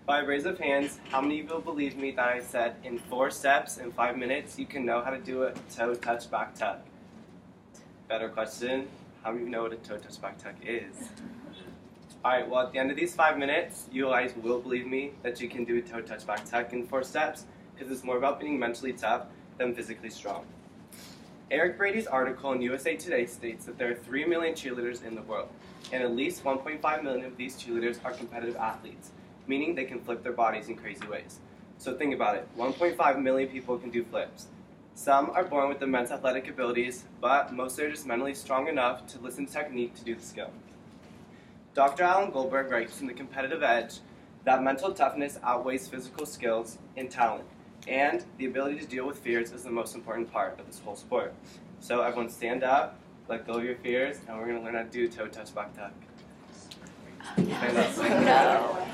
By raise of hands, how many of you believe me that I said in 4 steps in 5 minutes you can know how to do a toe touch back tuck? Better question, how many of you know what a toe touch back tuck is? Alright, well at the end of these 5 minutes, you guys will believe me that you can do a toe touch back tuck in 4 steps because it's more about being mentally tough than physically strong. Eric Brady's article in USA Today states that there are 3 million cheerleaders in the world, and at least 1.5 million of these cheerleaders are competitive athletes, meaning they can flip their bodies in crazy ways. So think about it, 1.5 million people can do flips. Some are born with immense athletic abilities, but most are just mentally strong enough to listen to technique to do the skill. Dr. Alan Goldberg writes in The Competitive Edge that mental toughness outweighs physical skills and talent, and the ability to deal with fears is the most important part of this whole sport. So everyone stand up, let go of your fears, and we're going to learn how to do toe touch back tuck. Stand up.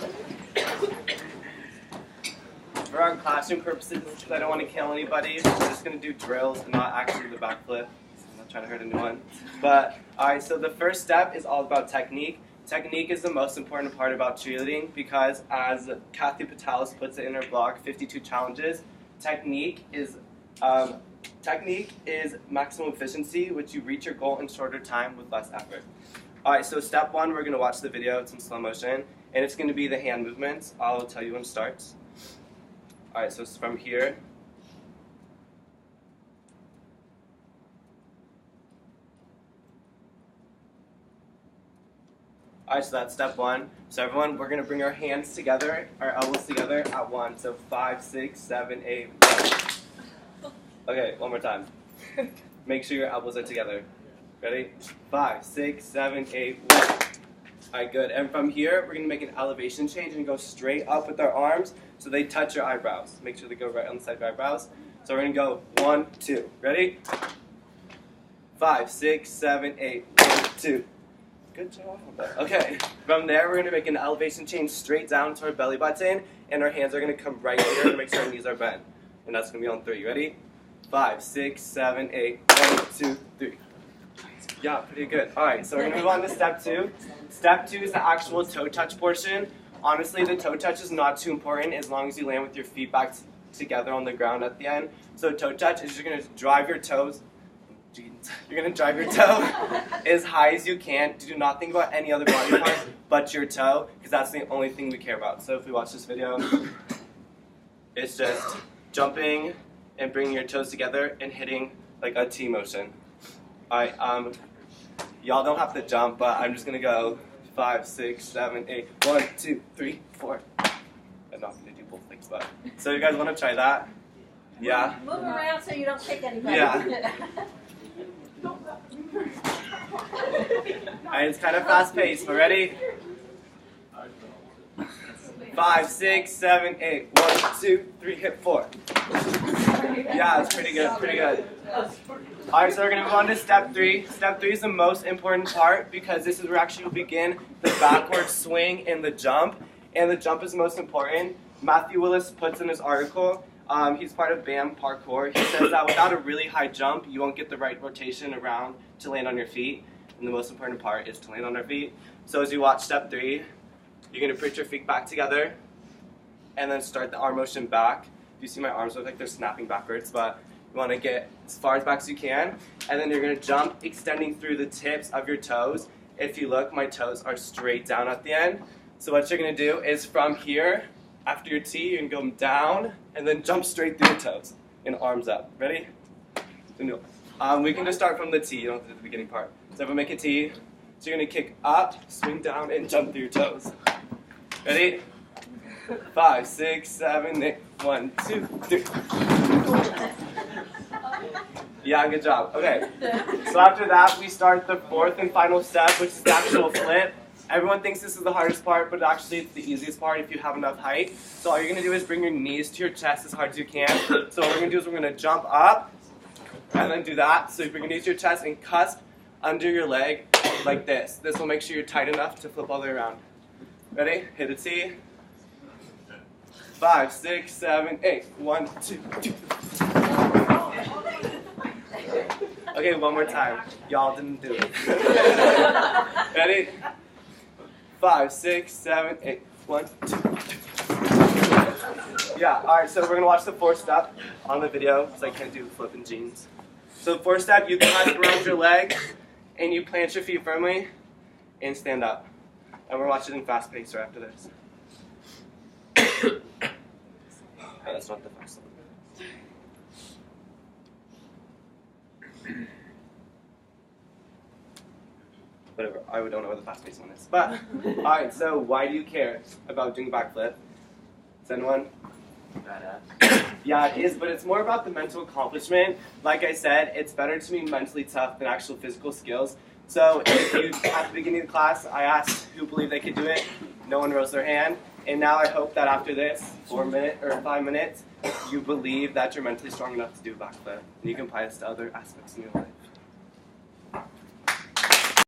For our classroom purposes, because I don't want to kill anybody, we're just going to do drills and not actually the backflip. I'm not trying to hurt anyone. But, alright, so the first step is all about technique. Technique is the most important part about cheerleading because, as Kathy Patalis puts it in her blog, 52 Challenges, technique is maximum efficiency, which you reach your goal in shorter time with less effort. Alright, so step 1, we're going to watch the video. It's in slow motion, and it's going to be the hand movements. I'll tell you when it starts. Alright, so it's from here. Alright, so that's step 1. So everyone, we're going to bring our hands together, our elbows together at 1. So 5, 6, 7, 8, 1. Okay, one more time. Make sure your elbows are together. Ready? 5, 6, 7, 8, 1. Alright, good. And from here, we're going to make an elevation change and go straight up with our arms so they touch your eyebrows. Make sure they go right on the side of your eyebrows. So we're going to go 1, 2. Ready? 5, 6, 7, 8, 1, 2. Good job. Okay, from there we're going to make an elevation change straight down to our belly button, and our hands are going to come right here to make sure our knees are bent. And that's going to be on 3. Ready? 5, 6, 7, 8, 1, 2, 3. Yeah, pretty good. Alright, so we're going to move on to step 2. Step 2 is the actual toe touch portion. Honestly, the toe touch is not too important as long as you land with your feet back together on the ground at the end. So toe touch is you're going to drive your toes. You're going to drive your toe as high as you can. Do not think about any other body part but your toe, because that's the only thing we care about. So if we watch this video, it's just jumping and bringing your toes together and hitting like a T motion. Alright, y'all don't have to jump, but I'm just going to go 5, 6, 7, 8, 1, 2, 3, 4. I'm not going to do both things, but. So you guys want to try that? Yeah? Move around so you don't kick anybody. Yeah. Alright, it's kind of fast paced, but ready? 5, 6, 7, 8, 1, 2, 3, hit 4. Yeah, it's pretty good, pretty good. Alright, so we're going to move on to step 3. Step 3 is the most important part because this is where actually we'll begin the backward swing and the jump. And the jump is the most important. Matthew Willis puts in his article, he's part of BAM Parkour. He says that without a really high jump, you won't get the right rotation around to land on your feet. And the most important part is to land on our feet. So as you watch step 3, you're going to put your feet back together and then start the arm motion back. You see my arms look like they're snapping backwards, but you want to get as far back as you can. And then you're going to jump, extending through the tips of your toes. If you look, my toes are straight down at the end. So what you're going to do is from here, after your T, you can go down and then jump straight through your toes and arms up. Ready? We can just start from the T. You don't have to do the beginning part. So everyone make a T. So you're going to kick up, swing down, and jump through your toes. Ready? 5, 6, 7, 8, 1, 2, 3. Yeah, good job. Okay. So after that, we start the 4th and final step, which is the actual flip. Everyone thinks this is the hardest part, but actually it's the easiest part if you have enough height. So all you're going to do is bring your knees to your chest as hard as you can. So what we're going to do is we're going to jump up and then do that. So you bring your knees to your chest and cusp under your leg like this. This will make sure you're tight enough to flip all the way around. Ready? Hit a T. 5, 6, 7, 8. 1, 2, 3. Okay, one more time. Y'all didn't do it. Ready? 5, 6, 7, 8. 1, 2. Yeah, alright, so we're going to watch the fourth step on the video, because I can't do flipping jeans. So the fourth step, you clasp around your leg, and you plant your feet firmly, and stand up. And we're watching in fast pace right after this. Oh, that's not the fast one. Whatever, I don't know what the fast pace one is. But, alright, so why do you care about doing a backflip? Is anyone? Yeah, it is, but it's more about the mental accomplishment. Like I said, it's better to be mentally tough than actual physical skills. So if you, at the beginning of the class, I asked who believed they could do it. No one rose their hand. And now I hope that after this 5 minutes, you believe that you're mentally strong enough to do a backflip. And you can apply this to other aspects in your life.